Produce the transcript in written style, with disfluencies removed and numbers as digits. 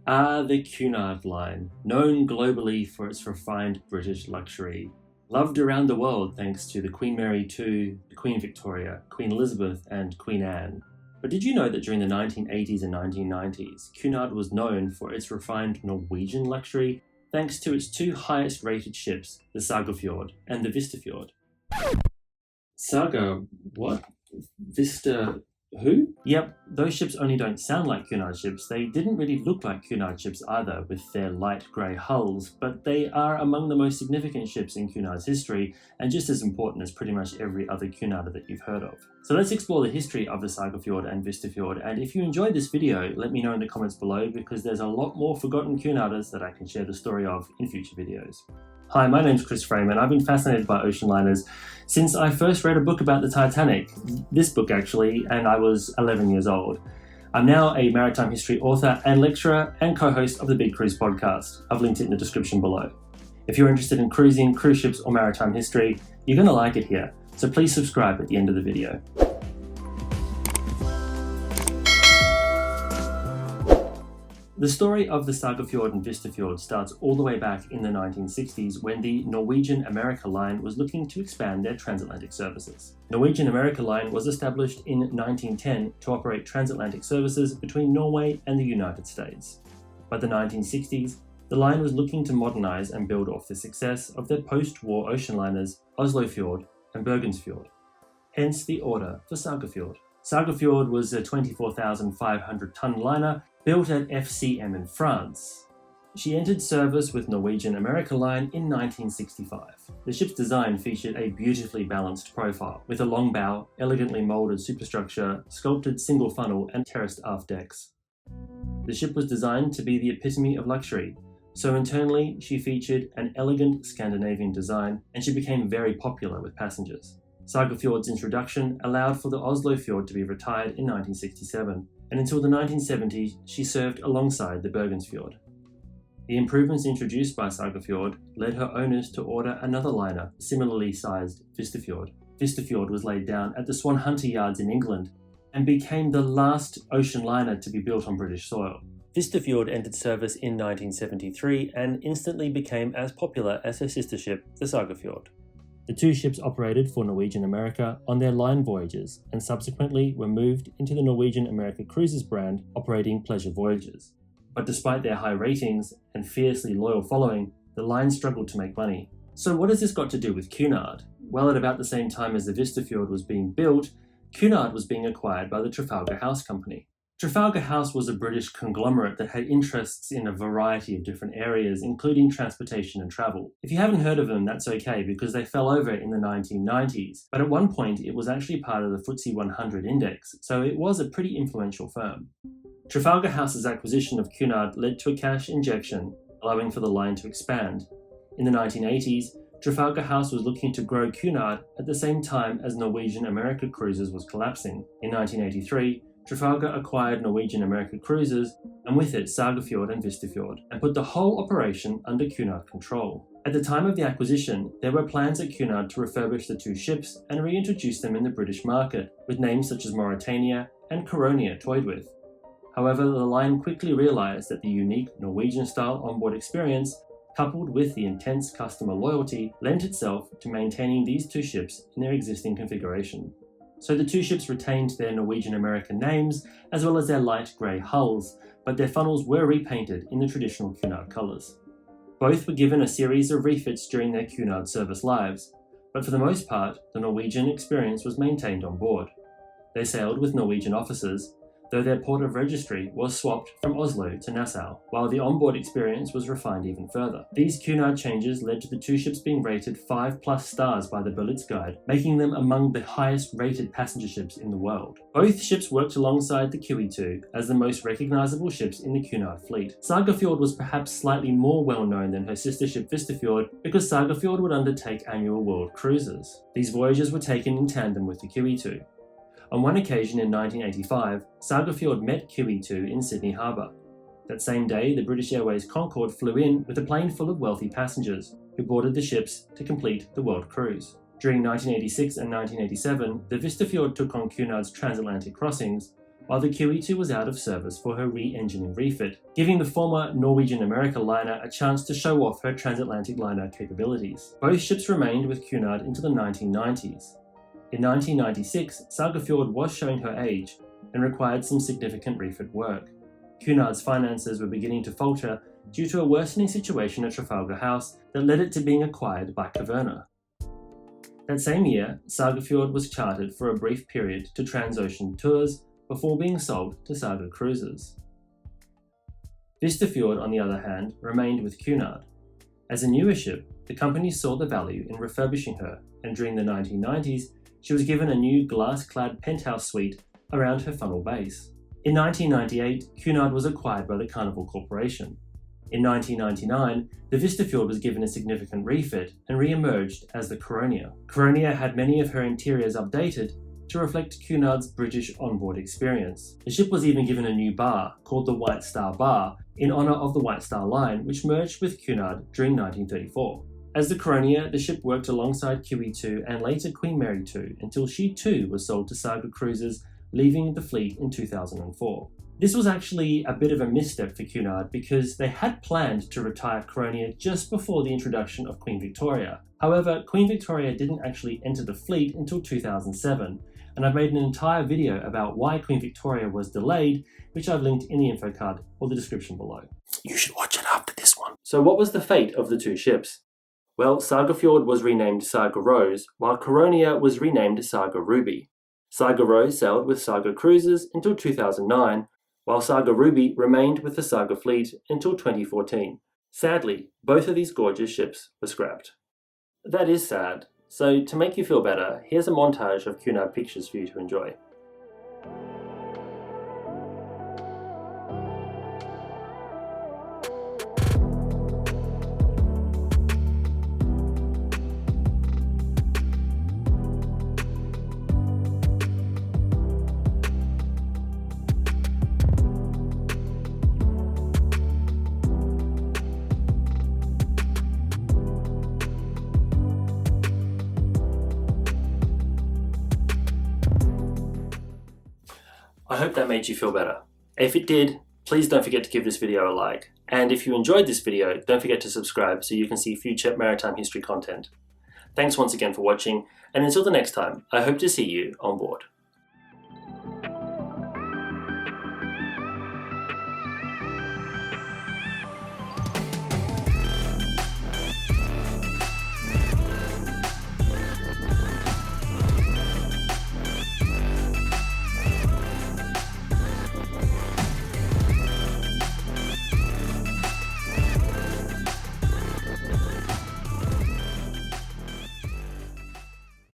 The Cunard Line, known globally for its refined British luxury. Loved around the world thanks to the Queen Mary II, the Queen Victoria, Queen Elizabeth and Queen Anne. But did you know that during the 1980s and 1990s, Cunard was known for its refined Norwegian luxury thanks to its two highest rated ships, the Sagafjord and the Vistafjord? Saga, what? Vista, who? Yep, those ships only don't sound like Cunard ships. They didn't really look like Cunard ships either, with their light grey hulls, but they are among the most significant ships in Cunard's history, and just as important as pretty much every other Cunarder that you've heard of. So let's explore the history of the Sagafjord and Vistafjord, and if you enjoyed this video, let me know in the comments below, because there's a lot more forgotten Cunarders that I can share the story of in future videos. Hi, my name's Chris Freeman. I've been fascinated by ocean liners since I first read a book about the Titanic, this book actually, and I was 11 years old. I'm now a maritime history author and lecturer and co-host of the Big Cruise podcast. I've linked it in the description below. If you're interested in cruising, cruise ships or maritime history, you're going to like it here, so please subscribe at the end of the video. The story of the Sagafjord and Vistafjord starts all the way back in the 1960s when the Norwegian America Line was looking to expand their transatlantic services. Norwegian America Line was established in 1910 to operate transatlantic services between Norway and the United States. By the 1960s, the line was looking to modernize and build off the success of their post-war ocean liners Oslofjord and Bergensfjord, hence the order for Sagafjord. Sagafjord was a 24,500-ton liner built at FCM in France. She entered service with Norwegian America Line in 1965. The ship's design featured a beautifully balanced profile, with a long bow, elegantly moulded superstructure, sculpted single funnel and terraced aft decks. The ship was designed to be the epitome of luxury, so internally she featured an elegant Scandinavian design and she became very popular with passengers. Sagafjord's introduction allowed for the Oslofjord to be retired in 1967, and until the 1970s she served alongside the Bergensfjord. The improvements introduced by Sagafjord led her owners to order another liner, similarly sized Vistafjord. Vistafjord was laid down at the Swan Hunter yards in England and became the last ocean liner to be built on British soil. Vistafjord entered service in 1973 and instantly became as popular as her sister ship, the Sagafjord. The two ships operated for Norwegian America on their line voyages and subsequently were moved into the Norwegian America Cruises brand operating pleasure voyages. But despite their high ratings and fiercely loyal following, the line struggled to make money. So what has this got to do with Cunard? Well, at about the same time as the Vistafjord was being built, Cunard was being acquired by the Trafalgar House Company. Trafalgar House was a British conglomerate that had interests in a variety of different areas, including transportation and travel. If you haven't heard of them, that's okay, because they fell over in the 1990s, but at one point it was actually part of the FTSE 100 index, so it was a pretty influential firm. Trafalgar House's acquisition of Cunard led to a cash injection, allowing for the line to expand. In the 1980s, Trafalgar House was looking to grow Cunard at the same time as Norwegian America Cruises was collapsing. In 1983, Trafalgar acquired Norwegian America Cruises, and with it Sagafjord and Vistafjord, and put the whole operation under Cunard control. At the time of the acquisition, there were plans at Cunard to refurbish the two ships and reintroduce them in the British market, with names such as Maritime and Caronia toyed with. However, the line quickly realised that the unique Norwegian-style onboard experience, coupled with the intense customer loyalty, lent itself to maintaining these two ships in their existing configuration. So the two ships retained their Norwegian American names, as well as their light grey hulls, but their funnels were repainted in the traditional Cunard colours. Both were given a series of refits during their Cunard service lives, but for the most part, the Norwegian experience was maintained on board. They sailed with Norwegian officers, though their port of registry was swapped from Oslo to Nassau, while the onboard experience was refined even further. These Cunard changes led to the two ships being rated 5+ stars by the Berlitz Guide, making them among the highest rated passenger ships in the world. Both ships worked alongside the QE2 as the most recognisable ships in the Cunard fleet. Sagafjord was perhaps slightly more well known than her sister ship Vistafjord because Sagafjord would undertake annual world cruises. These voyages were taken in tandem with the QE2. On one occasion in 1985, Sagafjord met QE2 in Sydney Harbour. That same day, the British Airways Concorde flew in with a plane full of wealthy passengers, who boarded the ships to complete the world cruise. During 1986 and 1987, the Vistafjord took on Cunard's transatlantic crossings, while the QE2 was out of service for her re-engining refit, giving the former Norwegian America liner a chance to show off her transatlantic liner capabilities. Both ships remained with Cunard into the 1990s. In 1996, Sagafjord was showing her age and required some significant refit work. Cunard's finances were beginning to falter due to a worsening situation at Trafalgar House that led it to being acquired by Caronia. That same year, Sagafjord was chartered for a brief period to Transocean Tours before being sold to Saga Cruises. Vistafjord, on the other hand, remained with Cunard. As a newer ship, the company saw the value in refurbishing her, and during the 1990s, she was given a new glass-clad penthouse suite around her funnel base. In 1998, Cunard was acquired by the Carnival Corporation. In 1999, the Vistafjord was given a significant refit and re-emerged as the Caronia. Caronia had many of her interiors updated to reflect Cunard's British onboard experience. The ship was even given a new bar, called the White Star Bar, in honour of the White Star Line, which merged with Cunard during 1934. As the Caronia, the ship worked alongside QE2 and later Queen Mary II until she too was sold to Saga Cruises, leaving the fleet in 2004. This was actually a bit of a misstep for Cunard because they had planned to retire Caronia just before the introduction of Queen Victoria. However, Queen Victoria didn't actually enter the fleet until 2007, and I've made an entire video about why Queen Victoria was delayed, which I've linked in the info card or the description below. You should watch it after this one. So what was the fate of the two ships? Well, Sagafjord was renamed Saga Rose, while Caronia was renamed Saga Ruby. Saga Rose sailed with Saga Cruises until 2009, while Saga Ruby remained with the Saga fleet until 2014. Sadly, both of these gorgeous ships were scrapped. That is sad, so to make you feel better, here's a montage of Cunard pictures for you to enjoy. I hope that made you feel better. If it did, please don't forget to give this video a like. And if you enjoyed this video, don't forget to subscribe so you can see future maritime history content. Thanks once again for watching, and until the next time, I hope to see you on board.